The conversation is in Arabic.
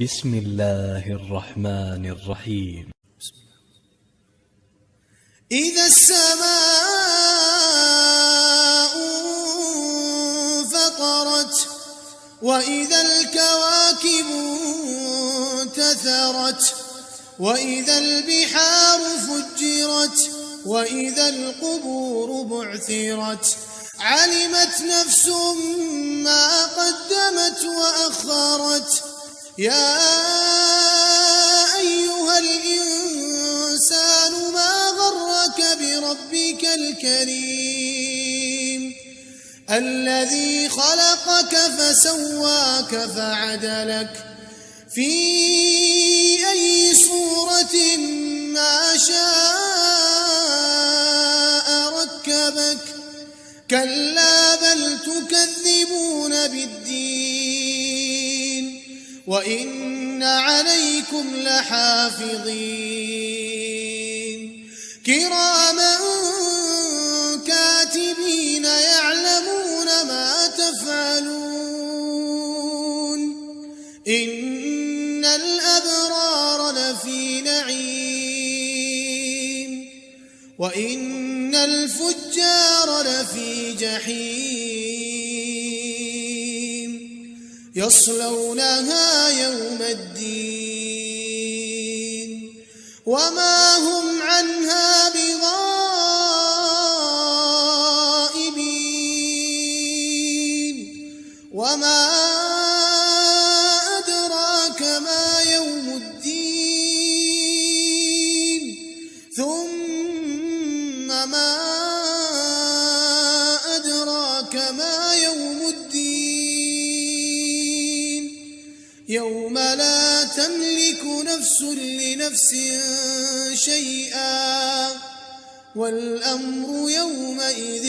بسم الله الرحمن الرحيم. إذا السماء انفطرت وإذا الكواكب انتثرت وإذا البحار فجرت وإذا القبور بعثرت علمت نفس ما قدمت وأخرت. يا أيها الإنسان ما غرك بربك الكريم الذي خلقك فسواك فعدلك في أي صورة ما شاء ركبك. كلا بل تكذبون بالدين وإن عليكم لحافظين كراما كاتبين يعلمون ما تفعلون. إن الأبرار لفي نعيم وإن الفجار لفي جحيم يصلونها يوم الدين وما هم عنها بغائبين. وما أدراك ما يوم الدين ثم ما أدراك ما يوم الدين يوم لا تملك نفس لنفس شيئا والأمر يومئذ